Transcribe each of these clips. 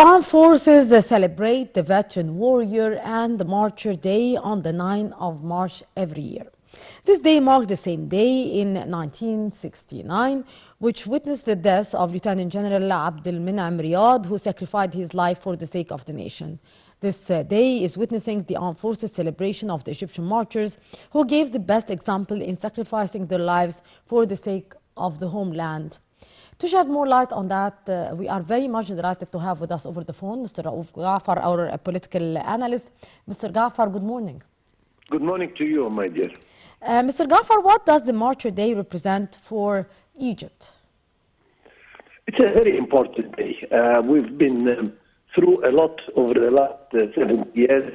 armed forces celebrate the Veteran Warrior and the Martyr Day on the 9th of March every year. This day marked the same day in 1969, which witnessed the death of Lieutenant General Abdel Menam Riyad, who sacrificed his life for the sake of the nation. This day is witnessing the armed forces celebration of the Egyptian martyrs who gave the best example in sacrificing their lives for the sake of the homeland. To shed more light on that, we are very much delighted to have with us over the phone Mr. Raouf Gaafar, our political analyst. Mr. Gaafar, good morning. Good morning to you, my dear. Mr. Gaafar, what does the Martyr Day represent for Egypt? It's a very important day. We've been through a lot over the last 7 years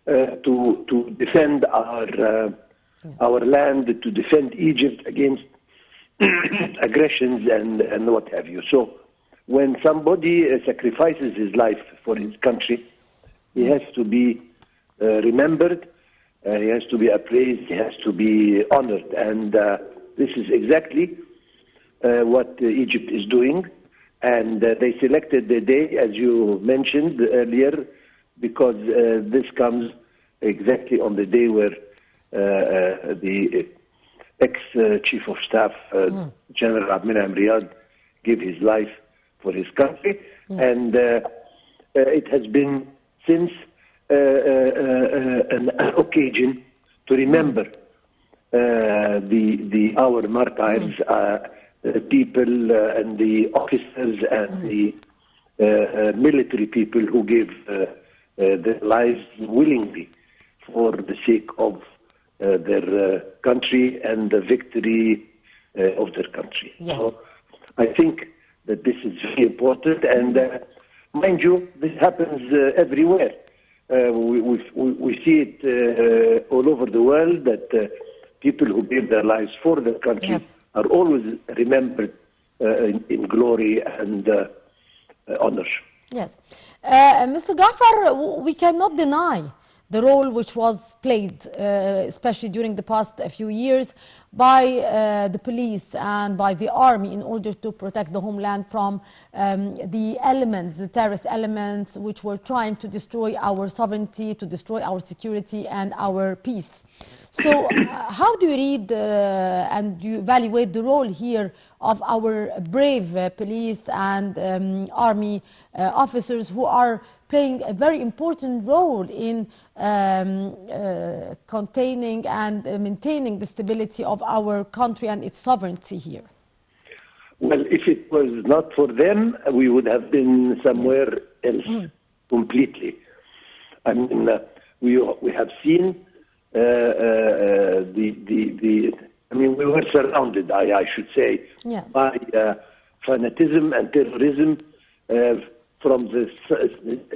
to defend our land, to defend Egypt against aggressions and what have you. So when somebody sacrifices his life for his country, he has to be remembered, he has to be appraised, he has to be honored. And this is exactly what Egypt is doing. And they selected the day, as you mentioned earlier, because this comes exactly on the day where the ex-chief of staff, General Abdel Menam Riyad, gave his life for his country. Yes. And it has been since an occasion to remember our martyrs, the people and the officers and the military people who gave their lives willingly for the sake of their country and the victory of their country. Yes. So I think that this is very important, and mind you, this happens everywhere. We see it all over the world, that people who gave their lives for their country, yes, are always remembered in glory and honor. Yes. Mr. Gaafar, we cannot deny the role which was played, especially during the past few years, by the police and by the army in order to protect the homeland from the elements, the terrorist elements, which were trying to destroy our sovereignty, to destroy our security and our peace. So how do you read and do you evaluate the role here of our brave police and army officers who are playing a very important role in containing and maintaining the stability of our country and its sovereignty here? Well, if it was not for them, we would have been somewhere, yes, else completely. I mean, we have seen I mean, we were surrounded, I should say, yes, by fanatism and terrorism from the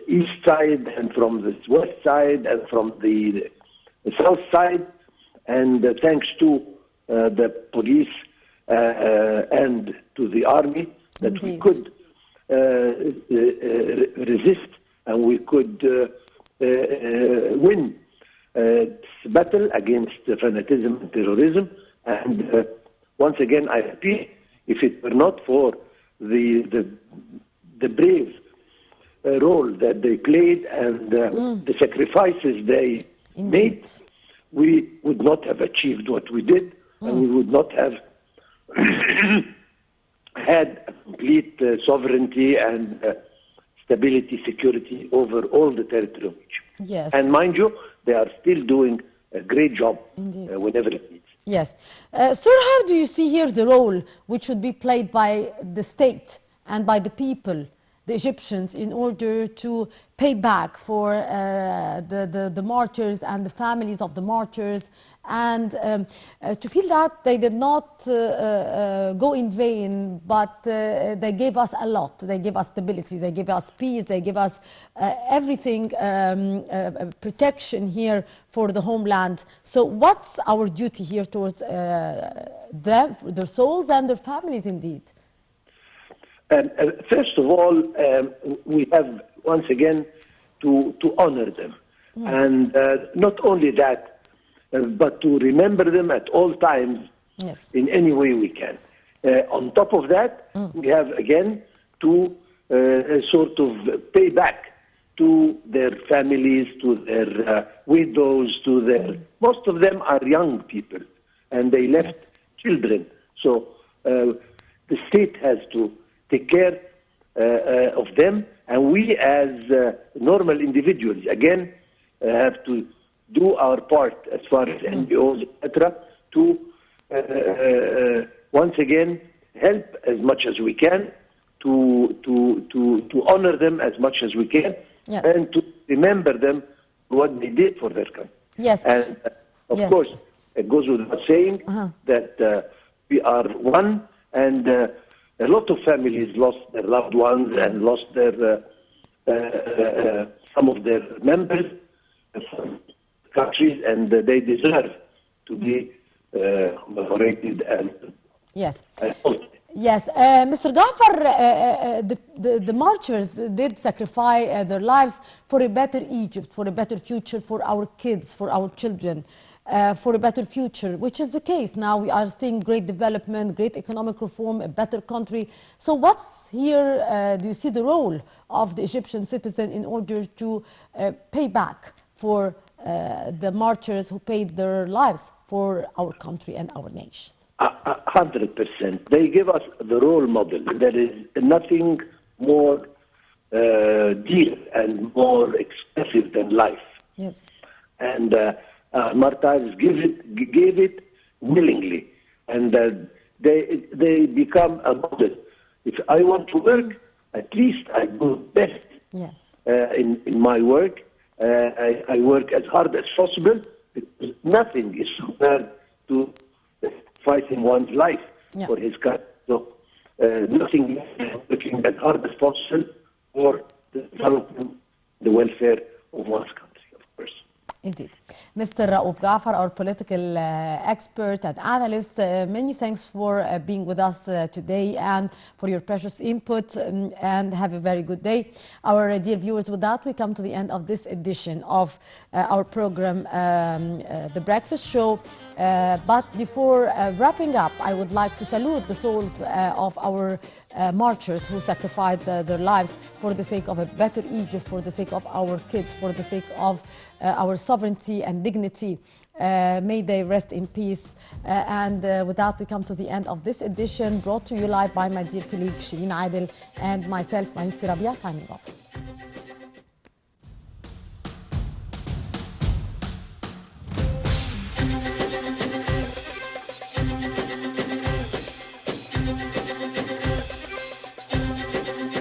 east side and from the west side and from the south side. And thanks to the police and to the army, that indeed, we could resist and we could win this battle against fanatism and terrorism. And once again, I repeat, if it were not for the brave role that they played and the sacrifices they made, we would not have achieved what we did, and we would not have had complete sovereignty and stability, security over all the territory of Egypt. Yes. And mind you, they are still doing a great job whenever it needs. Yes. Sir, how do you see here the role which should be played by the state and by the people, the Egyptians, in order to pay back for the martyrs and the families of the martyrs, and to feel that they did not go in vain, but they gave us a lot. They gave us stability, they gave us peace, they gave us everything, protection here for the homeland. So what's our duty here towards them, their souls and their families indeed? First of all, we have once again to honor them. And not only that, but to remember them at all times, yes, in any way we can. On top of that, we have again to a sort of payback to their families, to their widows, to their... Most of them are young people, and they left children. So the state has to take care of them, and we as normal individuals, again, have to do our part as far as NGOs, etc., to once again help as much as we can, to honor them as much as we can, and to remember them what they did for their country. Yes. And of course, it goes without saying that we are one, and a lot of families lost their loved ones and lost their some of their members from countries, and they deserve to be commemorated and Yes, Mr. Gaafar, the marchers did sacrifice their lives for a better Egypt, for a better future for our kids, for our children, for a better future, which is the case. Now we are seeing great development, great economic reform, a better country. So what's here, do you see the role of the Egyptian citizen in order to pay back for the marchers who paid their lives for our country and our nation? 100%. They give us the role model. There is nothing more dear and more expensive than life. Yes. And martyrs gave it willingly, and they become a model. If I want to work, at least I do best in my work. I work as hard as possible, because nothing is compared to fighting one's life for his country. So nothing is working as hard as possible for the development, the welfare of one's country, of course. Indeed. Mr. Raouf Gaafar, our political expert and analyst, many thanks for being with us today and for your precious input, and have a very good day. Our dear viewers, with that we come to the end of this edition of our program, The Breakfast Show. But before wrapping up, I would like to salute the souls of our marchers who sacrificed their lives for the sake of a better Egypt, for the sake of our kids, for the sake of our sovereignty and dignity. May they rest in peace. And with that, we come to the end of this edition, brought to you live by my dear colleague Shireen Adel and myself, Mahis Rabia, signing off.